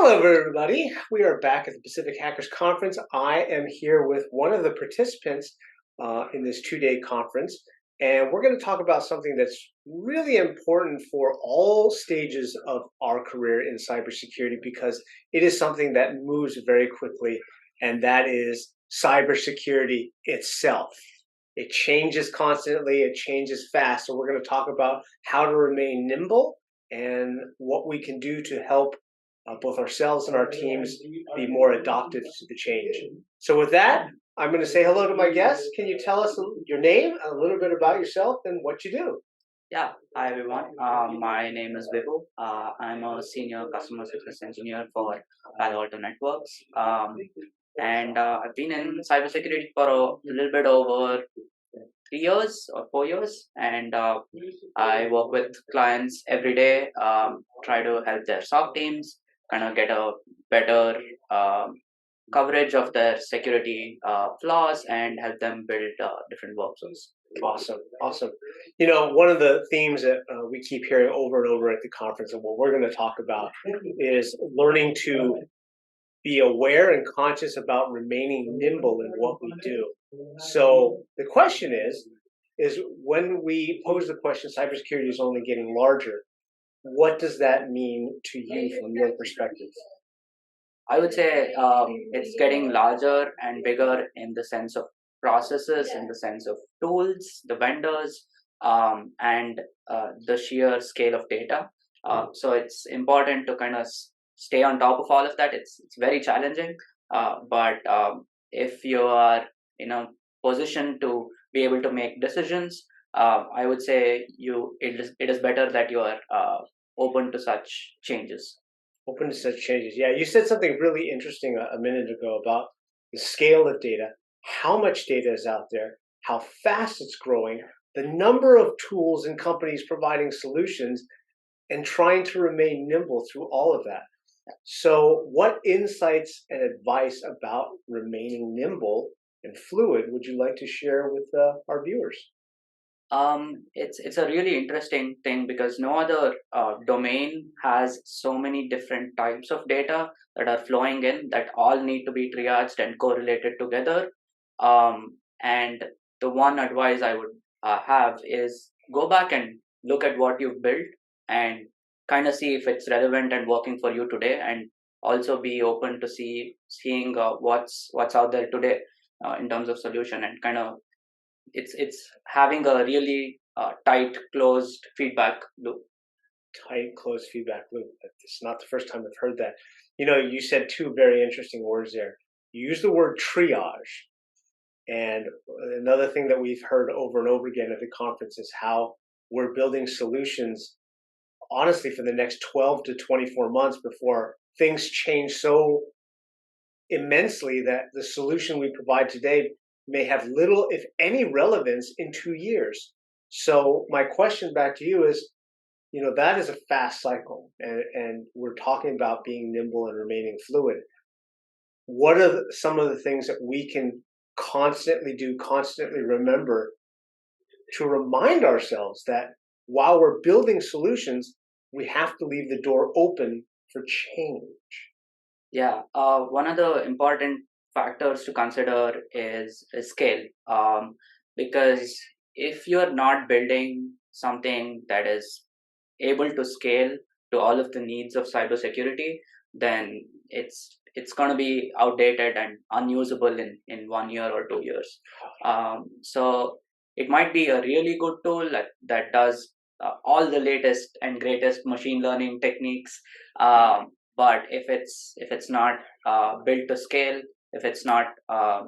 Hello, everybody. We are back at the Pacific Hackers Conference. I am here with one of the participants in this two-day conference, and we're going to talk about something that's really important for all stages of our career in cybersecurity because it is something that moves very quickly, and that is cybersecurity itself. It changes constantly, it changes fast, so we're going to talk about how to remain nimble and what we can do to help both ourselves and our teams be more adaptive to the change. So with that, I'm going to say hello to my guests. Can you tell us your name, a little bit about yourself, and what you do? Yeah, hi everyone. My name is Vibhu. I'm a senior customer success engineer for Palo Alto Networks. And I've been in cybersecurity for a little bit over 3 years or 4 years. And I work with clients every day, try to help their SOC teams kind of get a better coverage of their security flaws and help them build different workflows. Awesome, awesome. You know, one of the themes that we keep hearing over and over at the conference, and what we're going to talk about, is learning to be aware and conscious about remaining nimble in what we do. So the question is when we pose the question, cybersecurity is only getting larger. What does that mean to you from your perspective? I would say it's getting larger and bigger in the sense of processes, in the sense of tools, the vendors, and the sheer scale of data. So it's important to kind of stay on top of all of that. It's very challenging, but if you are in a position to be able to make decisions, I would say it is better that you are open to such changes. Open to such changes. Yeah, you said something really interesting a minute ago about the scale of data, how much data is out there, how fast it's growing, the number of tools and companies providing solutions, and trying to remain nimble through all of that. So, what insights and advice about remaining nimble and fluid would you like to share with our viewers? It's a really interesting thing because no other domain has so many different types of data that are flowing in that all need to be triaged and correlated together. And the one advice I would have is go back and look at what you've built and kind of see if it's relevant and working for you today, and also be open to seeing what's out there today in terms of solution, and kind of it's having a really tight closed feedback loop. Tight, closed feedback loop. It's not the first time I've heard that. You know, you said two very interesting words there. You used the word triage. And another thing that we've heard over and over again at the conference is how we're building solutions, honestly, for the next 12 to 24 months before things change so immensely that the solution we provide today may have little, if any, relevance in 2 years. So, my question back to you is, you know, that is a fast cycle, and we're talking about being nimble and remaining fluid. What are some of the things that we can constantly do, constantly remember to remind ourselves that while we're building solutions, we have to leave the door open for change? Yeah, one of the important factors to consider is scale, because if you're not building something that is able to scale to all of the needs of cybersecurity, then it's going to be outdated and unusable in 1 year or 2 years. So it might be a really good tool that does all the latest and greatest machine learning techniques, but if it's not built to scale, if it's not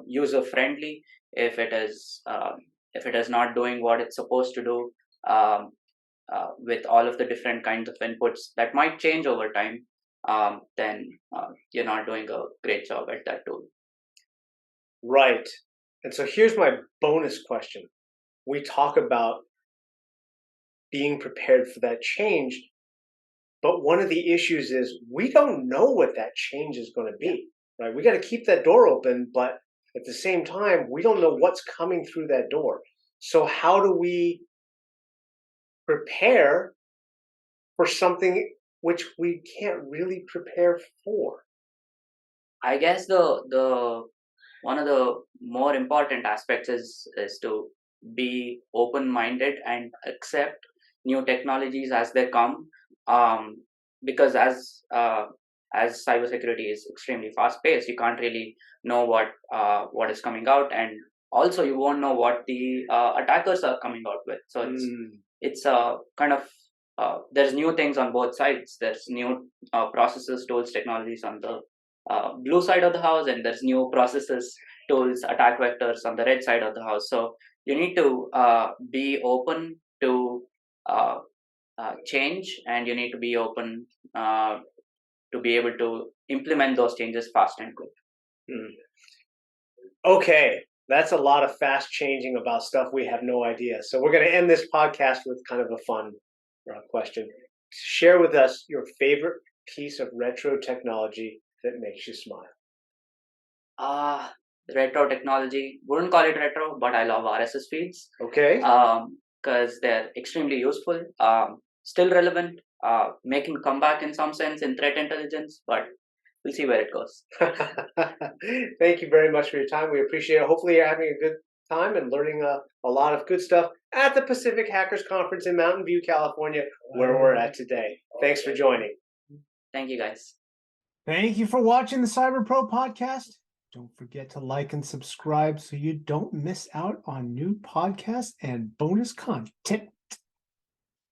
user friendly, if it is not doing what it's supposed to do, with all of the different kinds of inputs that might change over time, then you're not doing a great job at that tool. Right. And so here's my bonus question. We talk about being prepared for that change, but one of the issues is we don't know what that change is going to be, right? We got to keep that door open, but at the same time, we don't know what's coming through that door. So how do we prepare for something which we can't really prepare for? I guess the one of the more important aspects is to be open minded and accept new technologies as they come, um, because as cybersecurity is extremely fast paced, you can't really know what is coming out, and also you won't know what the attackers are coming out with. So it's a kind of there's new things on both sides. There's new processes, tools, technologies on the blue side of the house, and there's new processes, tools, attack vectors on the red side of the house. So you need to be open to change, and you need to be open to be able to implement those changes fast and quick. Okay, that's a lot of fast changing about stuff we have no idea. So we're going to end this podcast with kind of a fun question. Share with us your favorite piece of retro technology that makes you smile. Retro technology, wouldn't call it retro, but I love RSS feeds. Okay. Because they're extremely useful, still relevant, making a comeback in some sense in threat intelligence, but we'll see where it goes. Thank you very much for your time. We appreciate it. Hopefully you're having a good time and learning a lot of good stuff at the Pacific Hackers Conference in Mountain View, California, where we're at today. Thanks for joining. Thank you, guys. Thank you for watching the Cyber Pro podcast. Don't forget to like and subscribe so you don't miss out on new podcasts and bonus content.